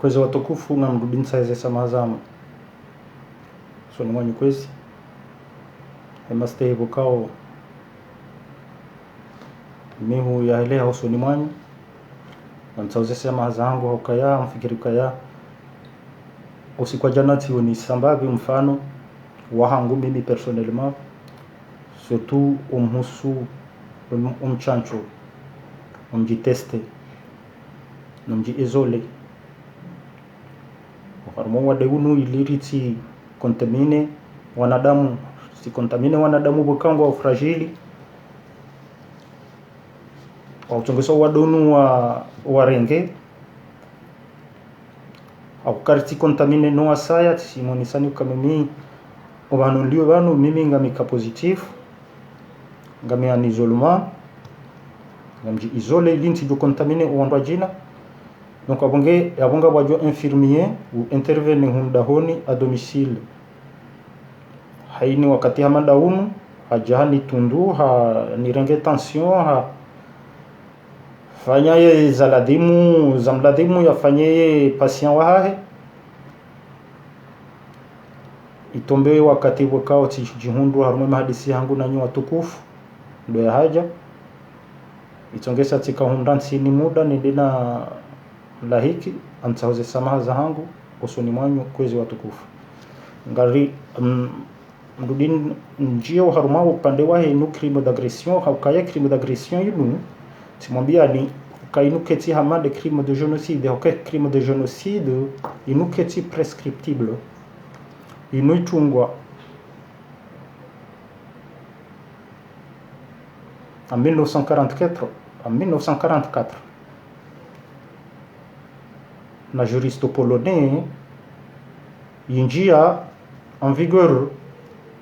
kwezi watukufu na mrudini saize samazamu so ni mwanyu kwezi emaste bukao mihu ya hele hauso ni mwanyu na mtauze sema zangu hukaya mfikiri kaya usikwa janati ni sambabi mfano wahangu mimi personnellement surtout umhusu umchancho umjiteste numji isole harmo wadegunu iliriti contamine wanadamu si contamine wanadamu bukango au fragile au tongeso wadonu wa renge au karti contamine no asaya simonisani kamimi obanu ndio banu mimi ngamika positif ngami en isolement ngamji isolé linti do contaminer ou ndo jina donc abonga wajo infirmier ou intervenir hundahoni à domicile haini wakati hamanda unu hajani tundu ha nirenge tension ha fanyaye zaladimu zamladimu yafanyeye patient wahe itombe wakati wakao tijihundu harume mahadisi yangu na nyu watukufu ndo ya haja itongesa tika hundansi ni muda ni dina lahiki amtahoze samaha za hangu usoni mwanyu kwezi watukufu ngari mdudin njio haruma upande wahe inu crime d'agression haukaya crime d'agression inu simwambia ni kainu keti hamade crime de génocide okay crime de génocide inu keti prescriptible inu itungwa en 1944 na juriste polonais injia en vigueur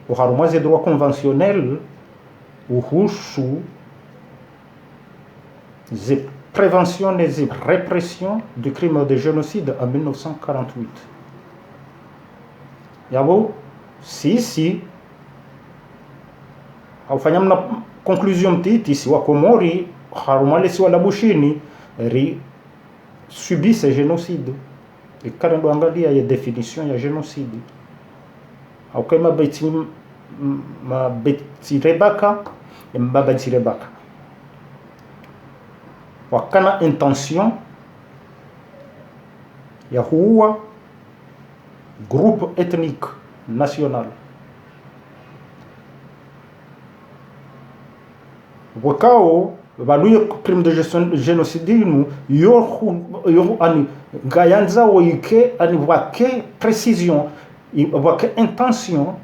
o harumaze droit conventionnel uhusu de prévention et répression du crime de génocide en 1948 yabo si aufanya mna conclusion mtiti si wa Komori harumale si wala bushini ri subit ce génocide et karendo angalia ya définition ya génocide au kama beti rebaka mbaba rebaka wakana intention ya huwa groupe ethnique national wakao baluye crime de génocide nous yo ani gayanza oike ani wake précision wake intention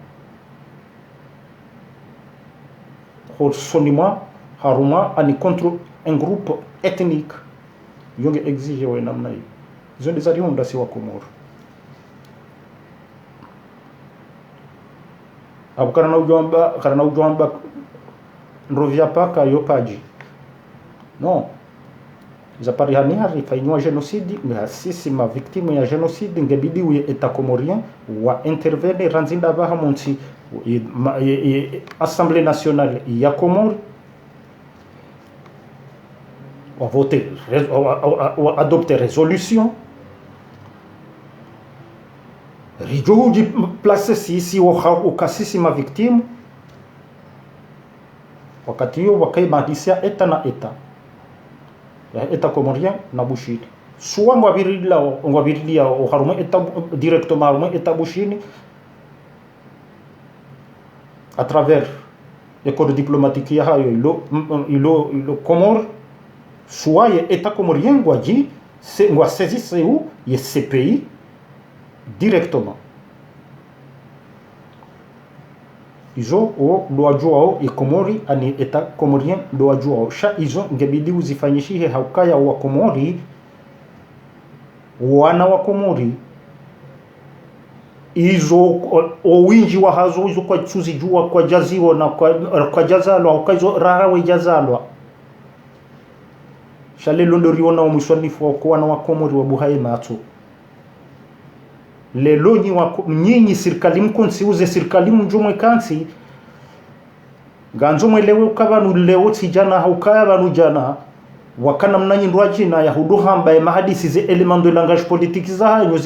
pour sonima haruma ani contre un groupe ethnique yonge exige wa namna hiyo zo desari honda si wa Komoro abukana ujomba nrovia paka yopaji non zapari hani fainwa génocide mais sisi ma victime ya génocide ngebidi uye eta comorien wa intervenir ranzinda baha monti assemblée nationale ya Comore on voter on adopter résolution rijo di place sisi au kasisi ma victime wakati hiyo wakaibadisia eta na eta ya eta comorien na bushini soit ngwabirilia o harume eta directement harume eta bushini à travers les corps diplomatiques ya hayo ilo Comore soit ya eta comorien ngwaji ngwa saisisse où ya ce pays directement izo o doajuao e Komori ani eta comorien doajuao sha izo ngebidi uzifanyishihe haukaya wa Komori wana wa Komori izo o winji wa hazo izo kwa chuzi jua kwa jaziwa na kwa jazalwa au kaizo rarawe jazalwa shale londoriona wa mwisanifu wa kwa na wa Komori wa buhaye mato lelo nyinyi serikali mkonsi uze serikali mjumwe kansi ganzo mwelewe ukabanu leo tijana haukaya banu jana wakana mnanyindwa jina ya huduhamba ya mahadisi ze element de langage politique za hanyo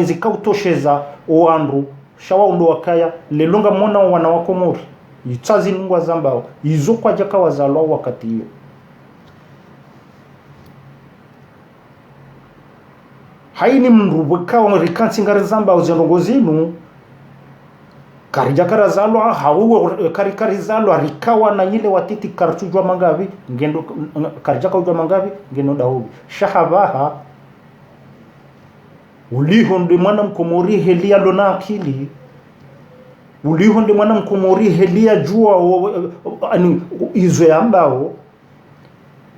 zikautosheza oandu shawa ndo wakaya lelonga mona wana wakomori yitsazi nungwa zambao izo kwa jaka wazalwa wakati hiyo haini mndu wakawa rikansi ngari zambao zendongozinu karijaka zalwa hawo karikari zalwa rikawa na nyile watiti kartujwa mangavi ngendo karijaka ujwa mangavi ngendo dahubi shahabaha uliho ndi mwana mkomori helia lona akili uliho ndi mwana mkomori helia jua ani izo yambao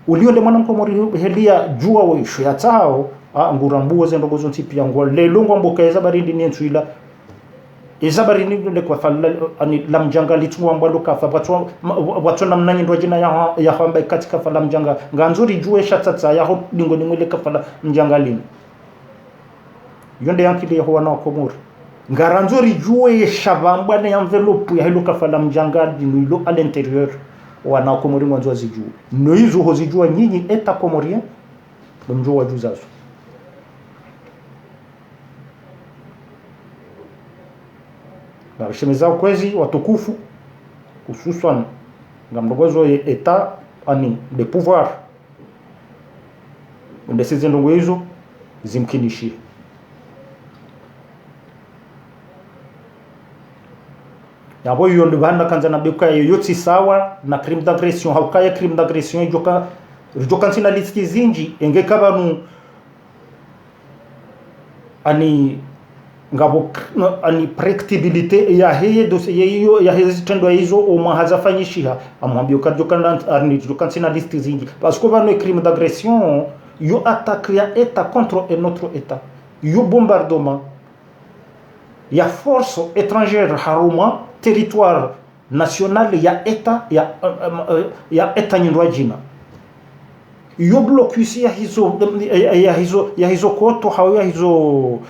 uliho ndi mwana mkomori helia jua wisho yatao ngurambuo zendogozo ntipi yangu lelo ngomboka eza barindi nentuila izabari ni kwa falla ani lamjanga litungwa mbalo kafa watu na mnanyi ndo jina ya hamba katika falla mjanga nganzuri juwe shatata ya ho dingo nimwele kafala mjanga lini yonde yankili ya huwa na wakomori ngaranzuri juwe shabamba na envelope ya hilo kafala mjanga dinuilo à l'intérieur wana wakomori mwanzo zijue no hizo hozijua nyinyi eta komorien mjua juzazo na shemeza kwezi watukufu hususan ngamdogozo eta ani de pouvoir ndesize ndongo hizo zimkinishi yabo hiyo ndo banda kanza na beka yoyoti sawa na crime d'agression haukaya crime d'agression joka ntina listi zinji engeka banu ani ngabo ani predictabilité ya heye dossier ya heze tendo hizo o mahazafanyishiha amwambio kadjokana arni jokansina liste zingi parce que va crime d'agression yo attaque ya état contre un autre état yo bombardement ya force étrangère haruma territoire national ya état ya état nyindwa jina yo blokusi ya hizo koto hao ya hizo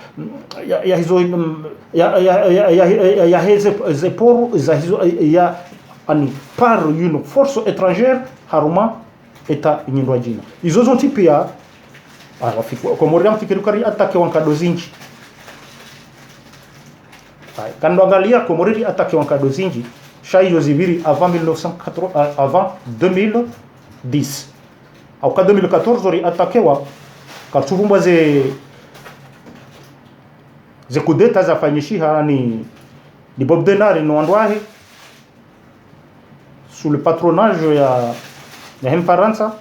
poru za hizo ya ani par une force étrangère haruma eta nyindwa jina hizo zote pia Komorian fikirikari atake wankado zinji kando angalia Komori atake wankado zinji shaiyo zibiri avant 1980 avant 2010 au 2014 ori atakewa katuvumba ze kudeta za fanyishiha ni Bob Denard no andwahi sous le patronage ya Faransa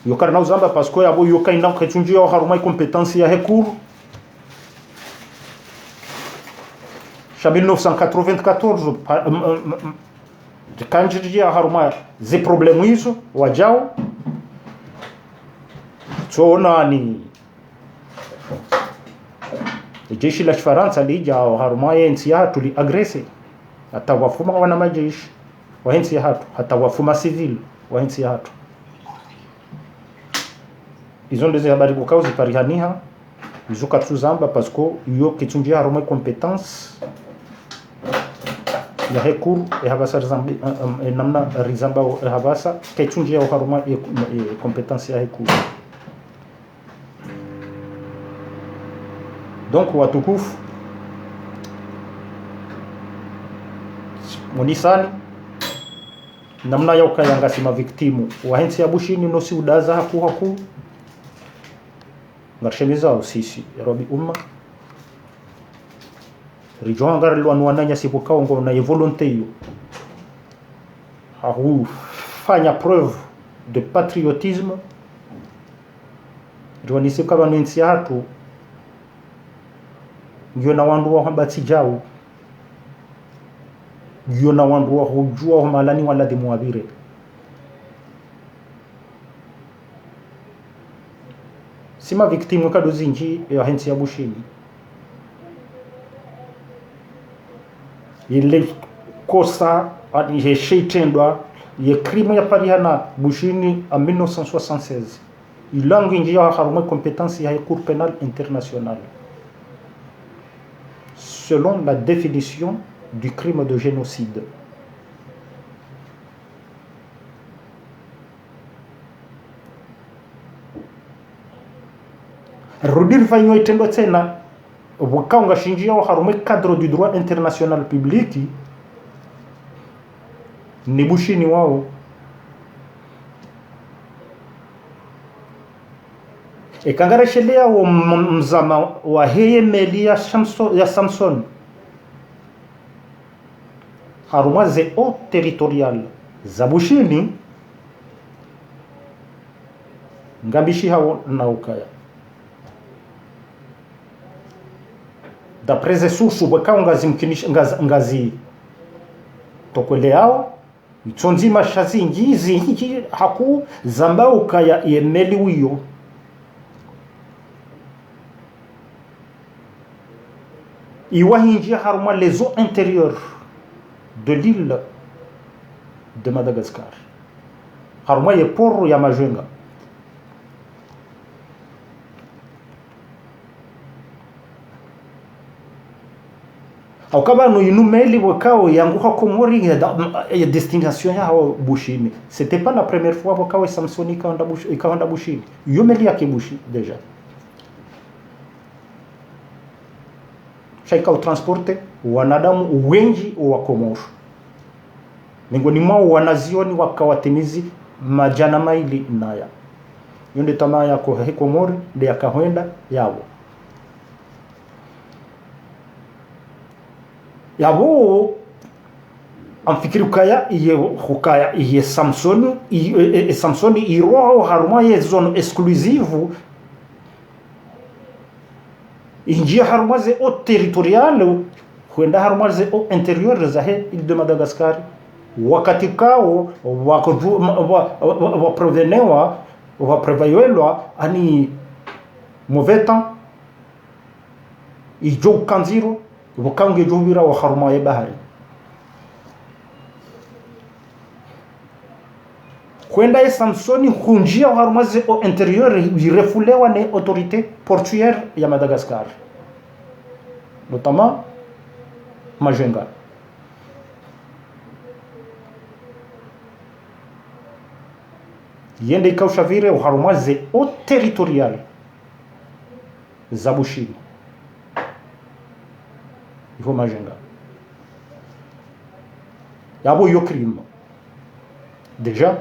yokarna uzamba parce que yabo yokaina kachunjia wa harumai compétence ya hekuru cha 1994 kanjia haruma ze problemu hizo wajao tuona ni jeshi la Faransa lija haruma yensi hatu li agrese hata wafuma wana majeshi wa yensi hatu hata wafuma civil wa yensi hatu izo ndeze habari kwa kauzi parihaniha izo katuzamba parce que yo kitunjia haruma compétence ya hekuru habasa rizambi namna rizamba habasa kitunjia haruma compétence ya hekuru. Donc watukufu monisani namna ya ukayangasima victimu wahensi ya bushini no si udaza haku ngarshemiza sisi robi umma rijonga lwanwananya sipokao ngo na volonté yo hahu fanya preuve de patriotisme rwanise kaba nensi hatu ngiyo na wandu wa habati jao ngiyo na wandu wa hujua malani wala dimwabire sima victime kado zinji ya hensi ya bushini ile kosa yeshitendwa ye crime ya parihana bushini en 1976 ilangu njia haruma compétence ya Cour pénale internationale selon la définition du crime de génocide. rudir fanyo itendo tena wakaunga shinjia wa harume cadre du droit international public ni bushini wao ikangareshelea wa mzama wa heye meli ya Samson haruma ze o territorial za bushini ngambishi hao na ukaya d'après sources bakaunga zimkinisha ngazi tokweleao itonzi mashazi ngizi hiki haku zambao ukaya yemeli wiyo iwahinjia haruma les eaux intérieures de l'île de Madagascar haruma ye poro ya Majenga au kama no inumeli wakao yanguka Komori ya destination yao bushini. C'était pas la première fois wakao Samsoni ikaenda bushini yomeli yake bushi deja shaika utransporte wanadamu wengi wa Komoro miongoni mwao wanazioni wakawatimizi majana maili naya yonde tamaa yako Komori ndio yakahenda yao yabo amfikiri ukaya iye Samsoni iroho haruma ye zone exclusive injia haruma ze o territorial huenda haruma ze o intérieur za he île de Madagascar wakati kao wa prevailwa ani mauvais temps ijo kanziro wakange jubira wa haruma ya bahari kwenda Samsoni hunjia wa haruma ze au intérieur irefulewa na autorité portuaire ya Madagascar notamment Majenga yende ikaushavire wa haruma ze au territorial za bushini iho Majenga yabo yo crime deja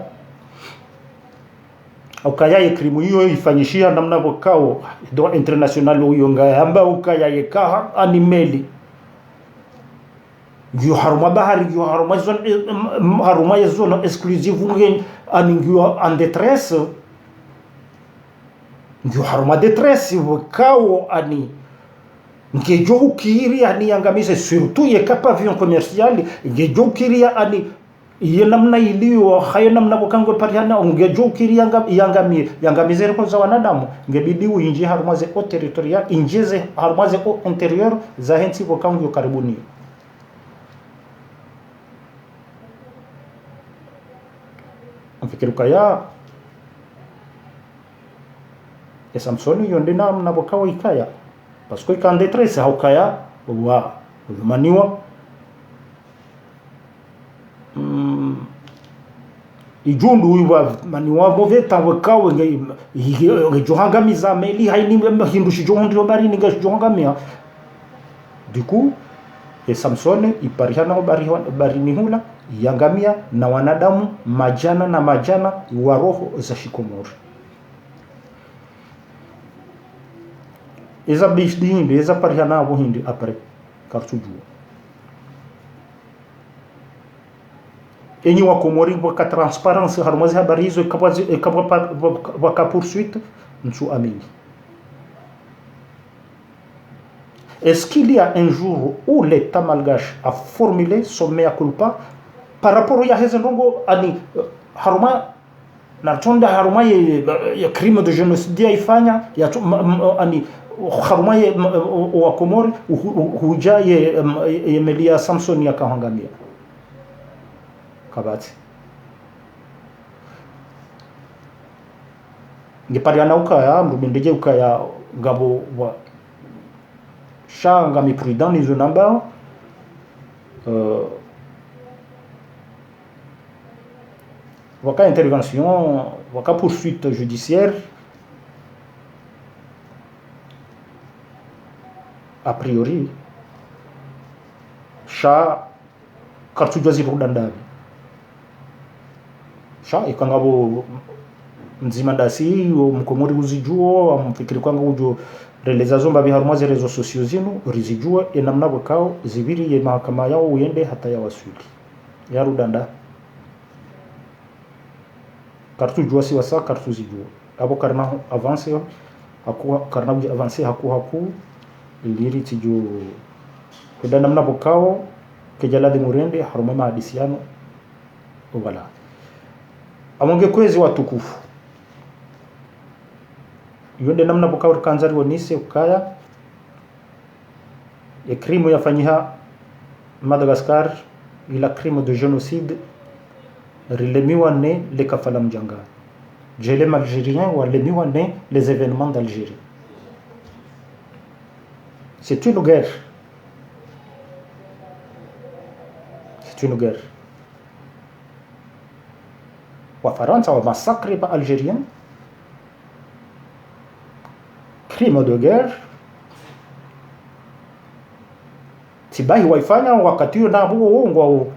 ukaya ye crime hiyo ifanyishia namna bokao droit international huyo ngamba ukaya ye ka animeli yo haruma bahari yo haruma ya zone exclusive ngen aningyo en détresse yo haruma détresse bokao ani ngejo ukiri ani yangamize surtout ye avion commercial ngejo ukiri ani ye namna iliyo hayo namna bokango pariana ngejo ukiri yangamize reko za wanadamu ngebidi uinje harumaze au territorial injeze harumaze au intérieur za hensi bokango karibuni mfikiruka ya Samsoni yonde namna bokawa ikaya parce que quand détresse haukaya wa maniwa ijundu uwa maniwa bove tawakawe nge johangamiza meli haini hindushi johondiro bari ninga johangamia du coup Samsoni iparihana bari nihula yangamia na wanadamu majana wa roho za Shikomori eza bishdi hindi eza parihana abo hindi apre kartujua enyi wa Komori waka transparence harumazi habari hizo waka poursuite nsu amini. Est-ce qu'il y a un jour où l'État malgache a formulé son mea culpa par rapport à Hezendongo ani haruma na tonda haruma ya crime de génocide ifanya ya ani haruma wa Komori huja ye melia Samson ya kahangamia kabati ngepariana ukaya mbundeje ukaya ngabo wa shanga mi prudent les namba waka intervention waka poursuite judiciaire a priori sha kartujwa ziruda ndabi sha ikangabo mzima dasi mkomori uzijuo amfikiri kwanga ujo releza zomba biharumwa ze rezo sociaux zinu rizijua enamna bwakao zibiri ye mahakama yao uende hata ya wasuli ya rudanda kartu jua si wasa kartu zijua abo karna avance hakuwa karna uji avance haku iliri tijo kuda namna bwakao kejala de murende haruma mahadisiano wala amonge kwezi watukufu yonde namna bwakao kanzari wonise ukaya et crime yafanyiha Madagascar ila crime de génocide rilemiwa ne le kafala mjanga jelem algérien ou lemiwa ne les événements d'Algérie. C'est une guerre. C'est une guerre. Wa Faransa wa massacre ba algérien. Crime de guerre. Tibai waifanya wakati na huo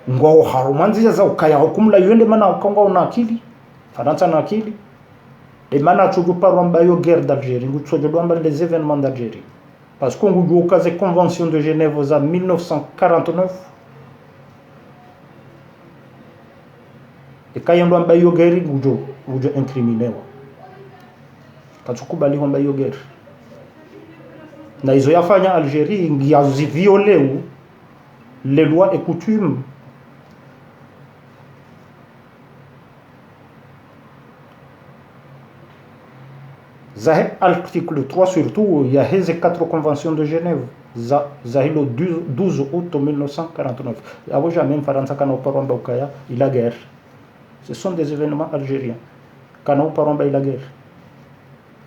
ngwao harumanzi za ukaya hukumla yende mana ukanga una akili Faransa na akili de mana tujupa ramba yo guerre d'Algérie ngutsojo dwamba les événements d'Algérie parce qu'on ngujou kaze convention de Genève en 1949 et kayendo amba yo guerre ngujo incriminewa katukubali kwamba yo guerre na hizo yafanya Algérie ngiazi violeu les lois et coutumes Zahe article 3 surtout, il y a ces 4 conventions de Genève. Zahilo 12 août 1949. Avant jamais Faransa kana uparomba ukaya ila guerre. Ce sont des événements algériens. Kana uparomba ila guerre.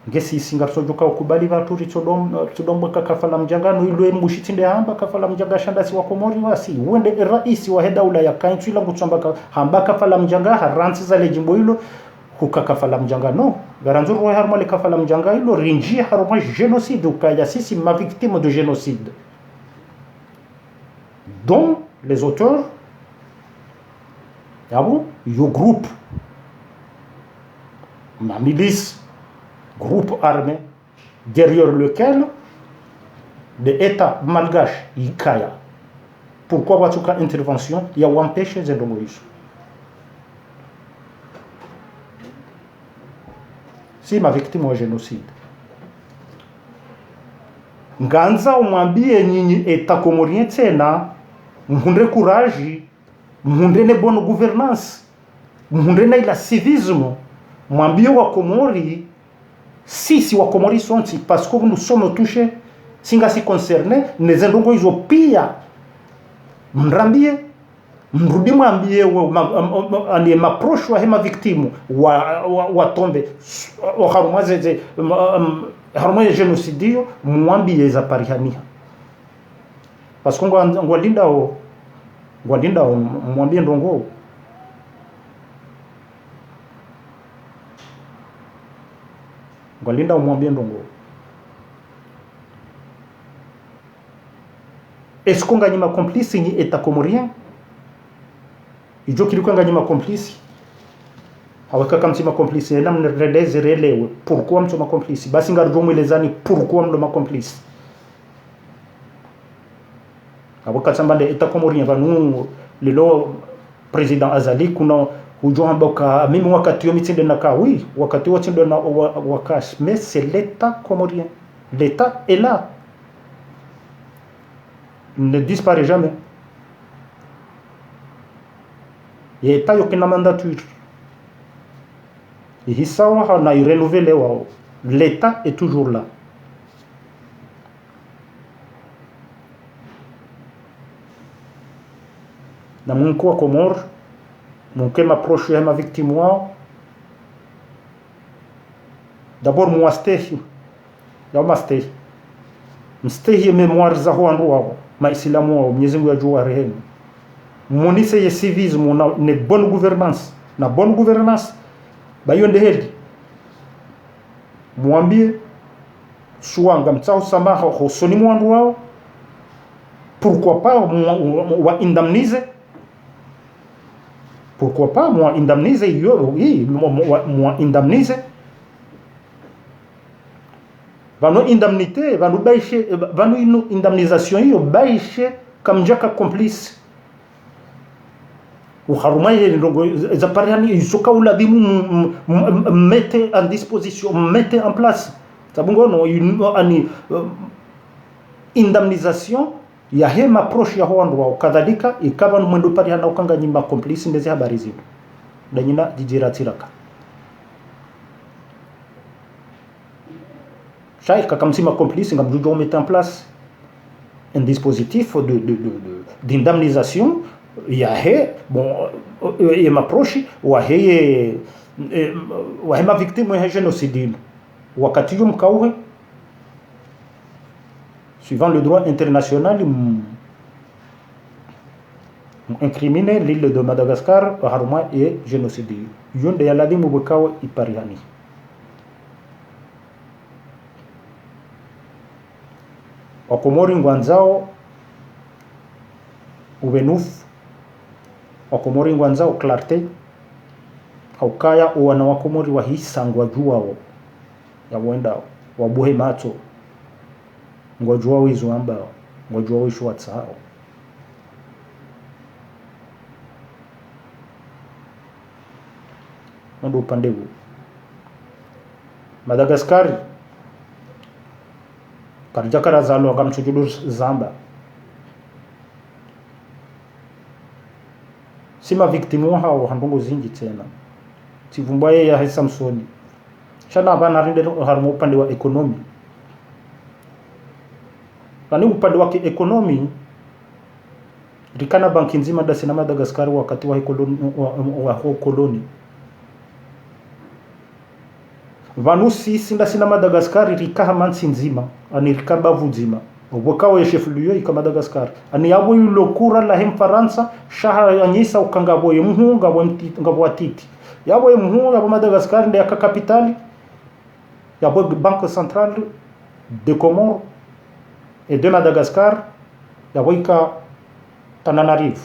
Ngesi singarso joka ukubali watu richodombo kafala mjangano ilwe mbushitinde hamba kafala mjanga shanda si wakomori wasi. Wende rais wa daula ya kaintu ila ngutsamba hamba kafala mjanga haransi za lejimbo hilo kukakafala mjanga no garanzuru wa harma le kafala mjanga hilo rinji harma génocide ukaya sisi ma victime de génocide dont les auteurs yabo yo groupe ma milice groupe armé derrière lequel des états malgaches ikaya pourquoi watuka intervention ya wampeshe zendongo hizo si ma victime wa génocide nganza umwambie nyinyi etakomorien tena mhunde courage mhunde ne bonne gouvernance mhunde na ila civisme mwambie wa Komori sisi wa Komori sonti parce que nous sommes touchés singa si concernés nezendongo hizo pia mrambie mrudi mwambie ani maproche wa hema victime wa tombe wa harumaze harumaze genocidio mwambie za parihania parce que ngwalinda mwambie ndongo ngwalinda mwambie ndongo est-ce qu'on gagne ma complice ni état comorien ijo kilikuwa nganyima complice hawaka kama sima complice na mnredeze relewe pourquoi mtu ma complice basi ngarjo mwelezani pourquoi mdo ma complice hawaka sambande eta komorien vanu lelo president Azali kuna ujo amboka mimi wakati yo mitinde na ka oui wakati wote ndo na wakash mais c'est l'état comorien l'état est là il ne disparaît jamais. L'État a une mandature. Et ça, on a renouvelé. L'État est toujours là. Dans mon cas, Comore, mon cas m'approche de ma victime. D'abord, moi, c'était. C'était mémoire za huandu ma islamu wa Mwenyezi Mungu ajua rehemu. Monise ye civisme na ne bonne gouvernance. Na bonne gouvernance ba yonde hedi. Mwambie suanga mtsao samaha hosoni mwandu wao, pourquoi pas wa indemniser, pourquoi pas moi indemniser yo moi indemniser vano indemnité vano baishe vano ino indemnisation hiyo baishe kamjaka complice uharumaye ndongo za pariani isoka uladimu mette en disposition, mette en place tabungono ani indemnisation ya hema approach ya hoandu wa kadhalika ikaba mwendo pariana ukanga nyimba complice ndeze habari zipo danyina jijiratiraka chaque comme si ma complice ngam jujo mettre en place un dispositif d'indemnisation ya he bon et m'approche wa he ma victime ya génocide wakati yum kauhe suivant le droit international incriminer l'île de Madagascar haruma et génocide yonde ya ladimu bakawa ipariani wakomori ngwanzao ubenuf wakomori ngwanzao clarté haukaya wana wakomori wa hisangwa juwao ya wenda wabuhe mato ngojua wizo amba ngojua wisho watsao ndo upande huu Madagascar karjakara zalo akamchujudu zamba sima victimu hao handungu zingi tena tivumbaye ya Samsoni shana bana rinde harmo upande wa economy nani upande wa economy rikana banki nzima da sina Madagascar wakati wa koloni vanusi sinda sina Madagascar rikaha mansi nzima ani rikaba vuzima obokao ya chef lieu ika Madagascar ani yabo yulokura la hem Faransa shaha yanyisa ukangabo yemuhunga ngabo atiti yabo yemuhunga ba Madagascar ndia ka capitali yabo banque centrale de Comores et de Madagascar yabo ika Tananarive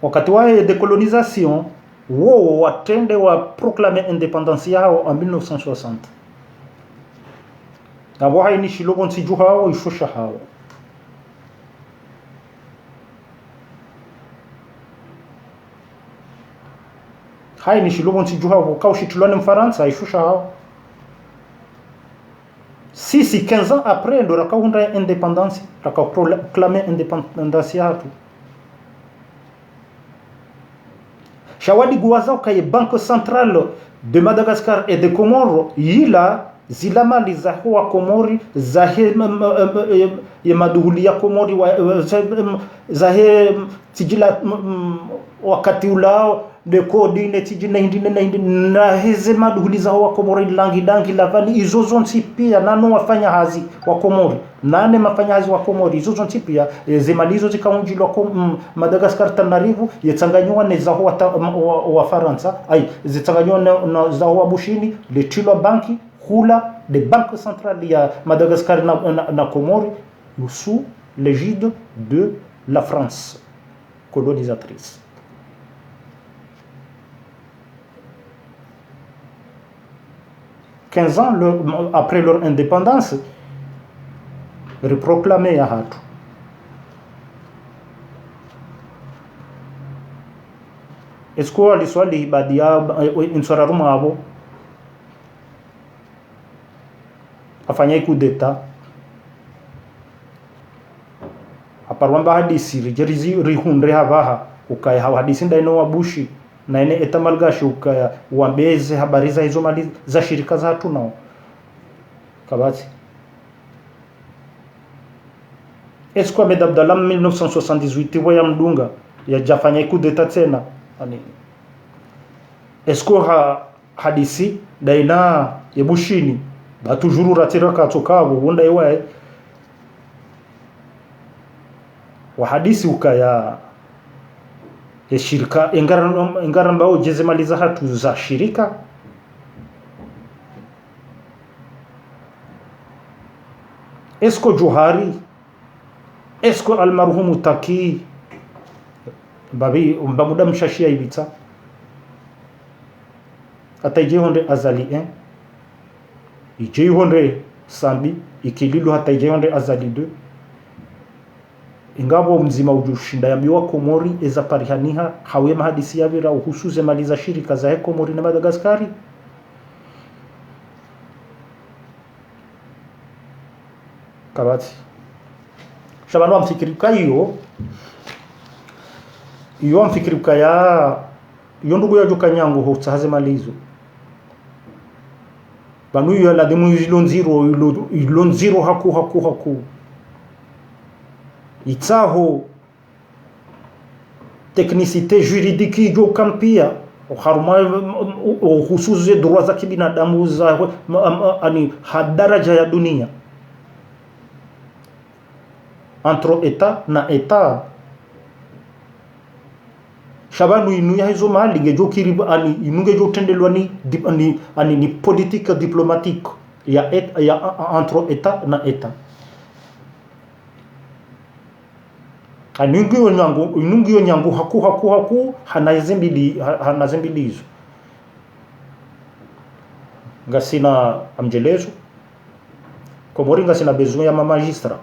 wakati wa décolonisation wo watende wa proclamer indépendance yao en 1960 abo haini shilogo nsiju hao ishusha hao haini shilogo nsiju hao kaushitulane mfaransa ishusha hao sisi 15 ans après ndo rakaunda indépendance proclamer indépendance yao shawadi guwazao kaye banque centrale de Madagascar et de Comores yila zila mali za huwa Komori za he maduhuli ya Komori za he tijila wakati ulao de kodi tijina hindi na heze maduhuli za huwa Komori langi dangi lavani izozo nsipia nano wafanya hazi wa Komori nane mafanya hazi wa Komori izozo nsipia zemalizo zikaunjilwa Madagascar Tanarivu yetsanganywa ne za huwa wa Faransa ay zetsanganywa na za huwa Bushini letilwa banki hula de banque centrale ya Madagascar na Comores sous l'égide de la France colonisatrice. Quinze ans après leur indépendance, reproclamé ya hatu. Esko aliswali baadhi ya insararuma abo afanya coup d'etat aparwamba hadisi rijerizi rihundre habaha ukaya hadisi ndaino wabushi na ene etamalgashi ukaya wambeze habari za hizo mali za shirika za hatu nao kabati esko Ahmed Abdallah 1978 wa ya mdunga ya jafanya coup d'etat tena ani esko hadisi daina yebushini batujuru ratira katokabo bunda yewe wa hadisi ukaya shirika ingara mbao jeze maliza hatu za shirika esko Johari esko almarhumu Taki bamuda mshashia ibita ataije honde azali 1 ije honde sambi ikililu hata ije honde azali 2 ingabo mzima ujushinda yambiwa Komori eza parihaniha hawe mahadisi yabira uhusuze maliza shirika za Komori na Madagaskari kabati shabano amfikirika iyo amfikirika ya ndugu ya Jukanyango hutsahaze malizo banu yo la demu ilonziro haku itsaho technicité juridique jo kampia haruma husuze droit za kibinadamu za ani hadaraja ya dunia entre etat na etat shabanu inuya hizo mali gejo kiriba ani inunge jo tendelwa ni politique diplomatique ya entre etat na etat inungi nyangu haku hanazembilizo ngasina amjelezo Komori ngasina besoin ya magistrat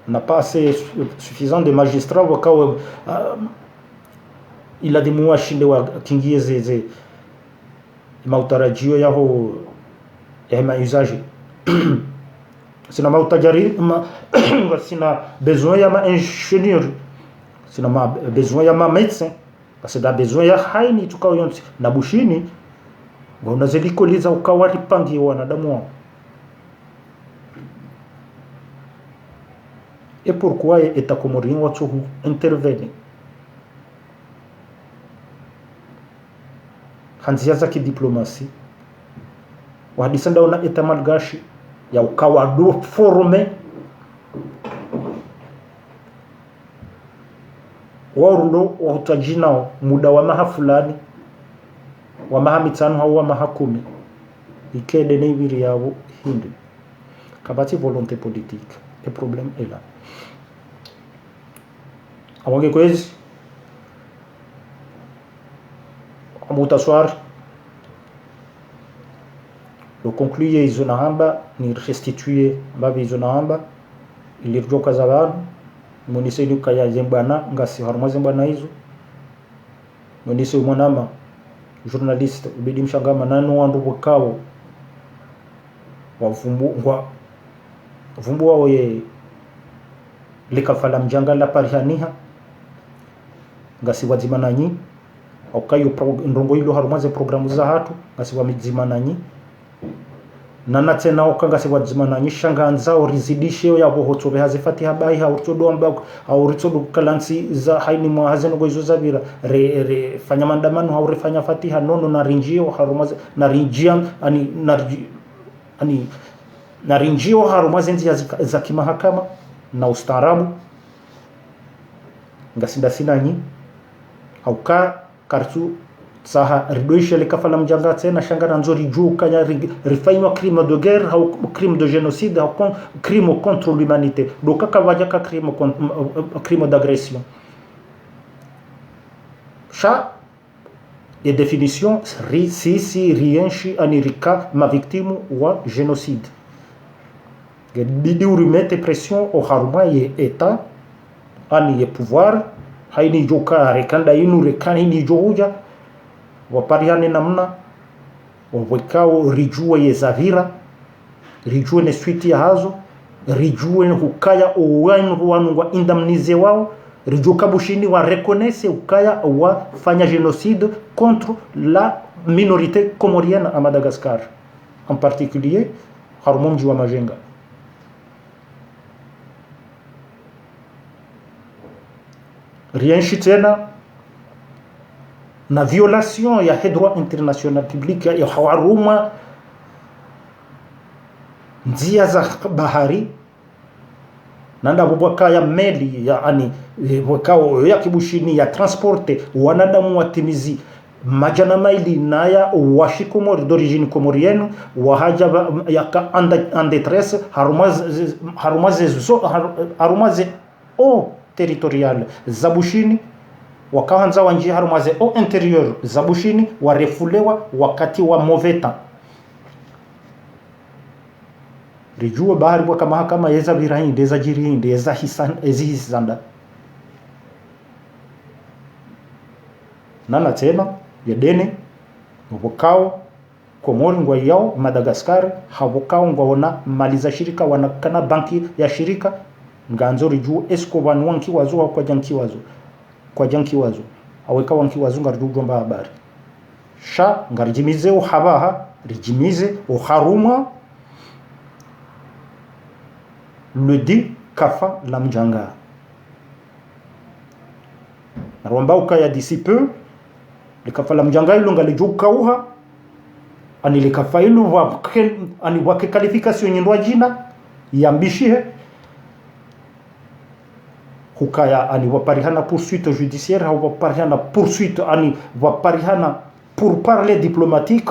n'a pas assez suffisant de magistrats wakawa ila de muashinde wa kingie zeze mautarajio yaho ya mausage sina mautajari sina besoin ya ma ingénieur sina ma besoin ya ma médecin parce da besoin ya haini tukao yonsi na bushini ngona zelikoliza ukawari pangi wanadamu wao. Et pourquoi État comorien watsuhu intervenir hanzia za kidiplomatie wahadisanda una État malgashi ya ukawa do forme warundo wahutajina muda wa maha fulani wa maha mitano au wa maha 10 ikede nebiri yabo hindi kabati volonté politique. Le problème est là. Avant que kwezi amutaswar lo concluye izo nahamba ni restituer babi izo nahamba ilirjoka za bantu munise luka ya zembana ngasi haruma zembana izo munise umonama journaliste ubidi mshangama nanu wandu bukao vumbu wao ye likafala mjanga la parihaniha ngasi wadzimananyi okayo ndongo ilo harumaze programu za hatu ngasi wamidzimananyi nana tena okanga se wadzimananyi shanganza orizidishe yabo hotsobe hazifati habai ha urtodomba au ritsodo kalansi za haini mwa hazeno goizo zabira re fanya mandamano au refanya fatiha nono na rinjio harumaze na rinjian ani na rinjio harumaze nzi za kimahakama na ustaarabu ngasinda sinanyi au ka kartu saha ridoisha likafala mjanga tena shangana nzori juu kanya rifainwa crime de guerre au crime de génocide au crime contre l'humanité doka kawajaka crime d'agression sha et définition si rienshi anirika ma victime wa génocide bidi urimete pression au haruma ye eta ani ye pouvoir haini joka rekanda inu rekani ni joja wapariane namna wawekao rijue ye zavira rijue ne switi ya hazo rijue hukaya uwanu wa indemnize wao rijue kabushini wa reconnaisse ukaya wa fanya génocide contre la minorité comorienne à Madagascar en particulier harumomji wa Majenga. Rien tena na violation ya droit international public ya hawaruma njia za bahari nanda bubaka ya meli ya ani wakao ya kibushini ya transporte wanadamu watimizi majana maili naya washikomori d'origine comorienne wahaja yaka en détresse harumaze o territorial zabushini wakaanza wanjia harumaze o interieur zabushini warefulewa wakati wa moveta rijua bahari kwa mahakama yeza birahinde yeza jirinde yeza hisanda nana tena yedene wabokao Komori ngwa yao Madagascar habokao ngwaona mali za shirika wanakana banki ya shirika nganzo rijua esko wanwanki wazo kwa janki wazo aweka wanki wazo ngarujwa mba habari sha ngarijimize uhabaha rijimize uharuma le dit kafa la mjanga narwamba ukaya d'ici peu le kafa la mjanga ilo ngalijuka uha ani le kafa ilo ani wake qualification nyindwa jina yambishihe hukaya ani waparihana poursuite judiciaire au waparihana poursuite ani waparihana pour parler diplomatique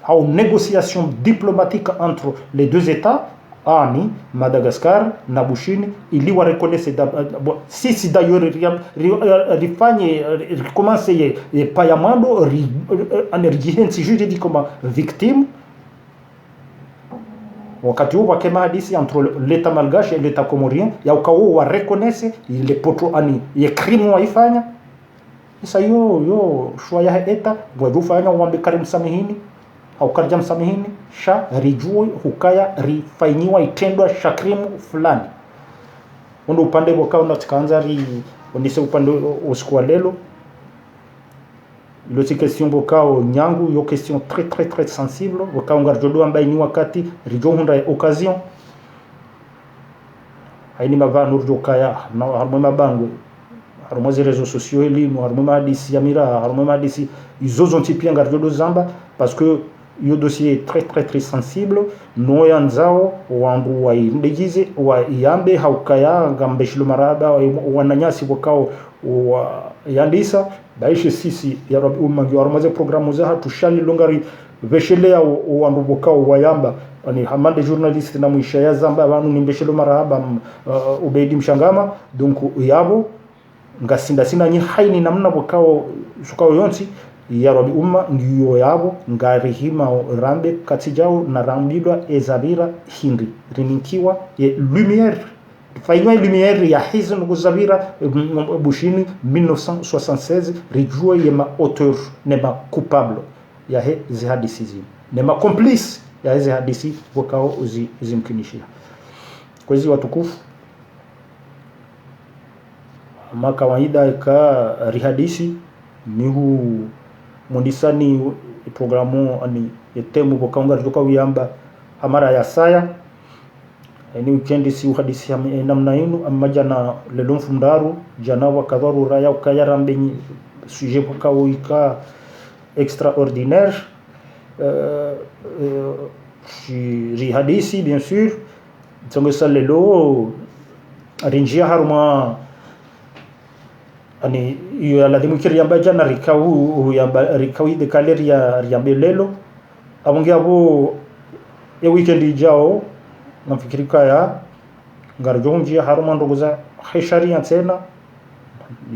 ou négociation diplomatique entre les deux états ani Madagascar na Bushini ili wa reconnaître si d'ailleurs rifanye commence ye payamando energihensi juridiquement victime wakati huo wakema hadisi entre l'état malgache et l'état comorien ya ukao wa reconnaître ile poto ani ye crime waifanya isa yo shwa ya eta bwadufanya wambe karim samihini au karjam samihini sha rijui hukaya rifanyiwa itendwa shakrimu fulani undo upande wakao na tikaanza onise upande usiku wa lelo le question bokao nyangu yo question très sensible wakao ngarjodo ambaye ni wakati rijo hunda occasion haini mava nurjo kaya na harmo mabango harmo les réseaux sociaux elimu harmo madisi yamira harmo madisi izozo ntipia ngarjodo zamba parce que yo dossier très sensible no yanzao wandu wa indegize wa yambe haukaya ngambeshilo maraba wananyasi wakao wa yandisa baishe sisi ya rabi umangi waramaze programu za tushali longari veshelea wandu wakao wayamba ani hamande journaliste na muisha ya zamba abantu nimbeshelo maraba ubeidi mshangama donc yabo ngasinda sina nyi haini namna wakao sukao yonsi ya rabi umma ngiyo yabo ngarihima rambe katijao na rambilwa ezabira hindi rininkiwa ye lumière faïma lumière ya hizo nguzabira Bushini 1976 rijua yema auteur nema coupable ya he zihadisi nema complice ya hizi hadisi wakao uzimkinishia kwa hizi watukufu ama kawaida ka rihadisi ni huu mundisani programu ani yetemu bokaunga ritoka uyamba hamara ya saya ni weekend si uhadisi namna yinu amaja na lelo mfundaru jana wakadharu raya ukayara mbenyi sujet bokao ika extraordinaire hadisi bien sûr tongo salelo rinjia haruma ani yo la demukiri yamba jana rikau yamba rikau de kaleria yambelelo abongia bo ya weekend ijao nafikirika ya ngarjonjia haruma ndogoza khishari tena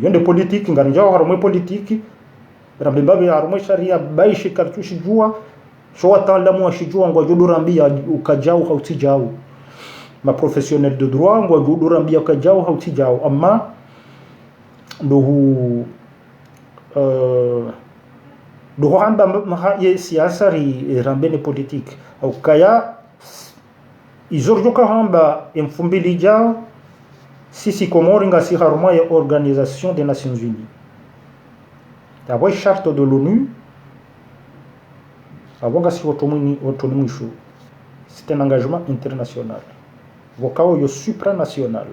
yende politique ngarjao haruma politique rabimbabe haruma sharia baishi kartushi jua so wataalamu wa shijua ngwa judurambia ukajao hautijao ma professionnel de droit ngwa judurambia ukajao hautijao amma nduhu hamba maha siasa rambene politique au kaya izorjoka hamba mfumbili jao sisi Komori ngasi haruma ya Organisation des Nations Unies la charte de l'ONU avant ngasi autonomisho c'est un engagement international vokao yo supranational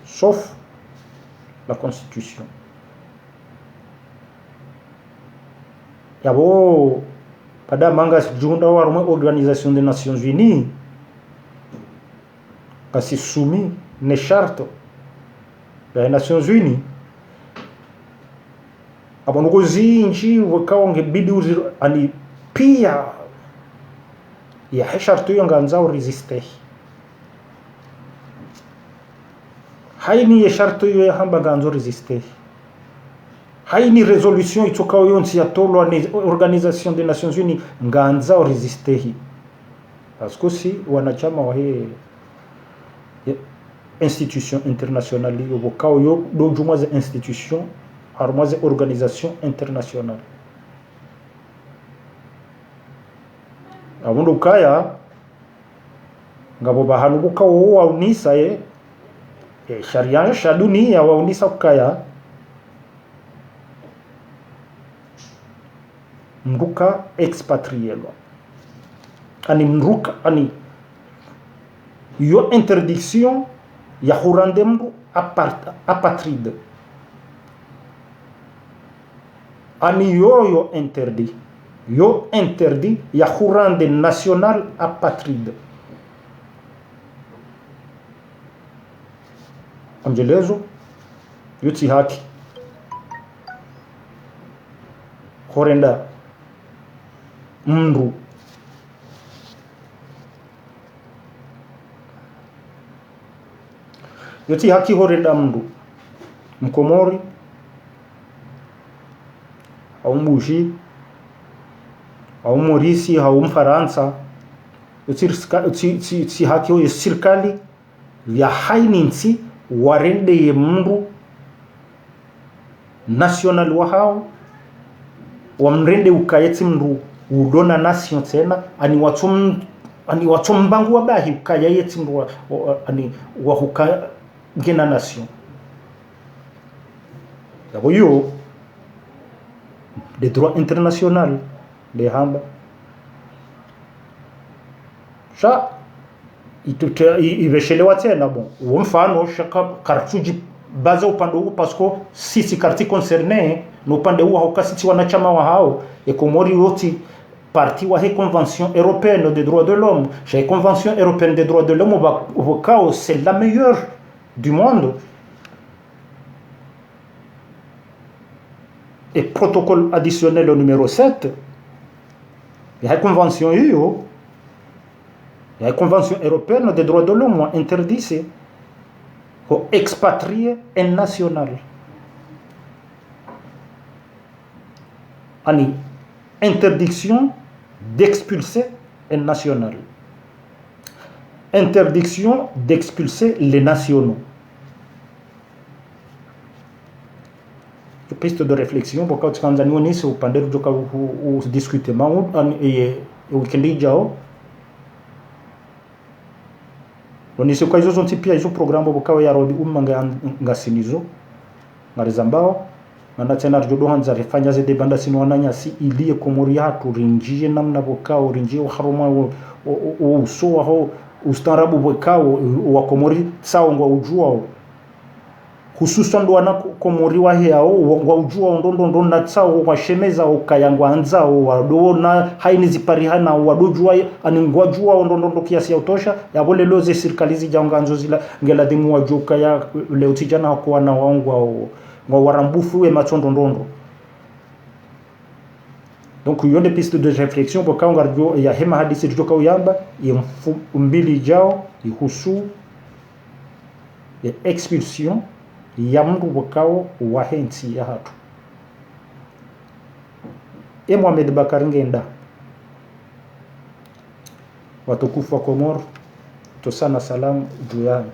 sauf la constitution yabo pada manga junda waruma Organisation des Nations Unies kasi soumis ne charte ya Nations Unies abonugozi nchi wakao ngebidi ani pia ya charte hiyo nganzao resiste haini ya charte hiyo ya hamba nganzo resiste haini resolution itokao yonsi ya tolo ni Organisation des Nations Unies nganzao resiste hi parce que si wanachama wa hii institution internationale yo wakao yo dojumwaze institution harmoise organisation internationale abundo kaya ngabo bahanu bukao waunisa sharia ya dunia waunisa kaya mruka expatrielo ani mruka ani yo interdiction ya hurande mru apatride ani yo interdit ya hurande national apatride amjelezo yuti haki horenda mru yuti haki horenda mru mkomori au mbushi au morisi au mfaransa yuti haki yo serikali ya haininsi warende ye mru national wa hao wamrende ukayeti mru udona nation tena ani watum mbangu wabahi ukaya yeti mru ani wahuka gena nation yabo yo de droit international de hamba sha iveshelewa tena bon mfano shaka kartuji baza upande huu parce que sisi karti concerné no upande huu haukasiti wanachama wa hao Komori yote parti wa hii convention européenne des droits de l'homme chez convention européenne des droits de l'homme au cas c'est la meilleure du monde et protocole additionnel au numéro 7 la convention hiyo la Convention européenne des droits de l'homme interdit c'est aux expatriés et national. Ani interdiction d'expulser un national. Interdiction d'expulser les nationaux. Piste de réflexion pour quand on a au pandéro ou discutement et weekend jao onise kwa hizo zonti pia hizo programu bukawa ya rodi ngasinizo ngarizambao na tena jodo hanza refanya ze debanda sinwananya si ilie Komori hatu rinjie namna bukawa rinjie haruma uso ho ustarabu bukawa wa Komori sawa ngwa ujua hususan ndo wana Komori wa hao ngwa ujua ndondo na tsawo wa shemeza ukayangwa anzao wadona haini ziparihana wadojua aningwa jua ndondo kiasi ya utosha yabole loze serikali zijanganzo zila ngela dimu wajuka ya leo tijana kwa na waongwa ngwa warambufu we machondo ndondo donc yonde piste de réflexion pour quand gardio ya hema hadisi tutoka uyamba ya mbili jao ihusu ya expulsion ya mndu wakao wa hensi ya hatu Mohamed Bakari Ngenda watukufu wa Komoro tosana salamu juu yangu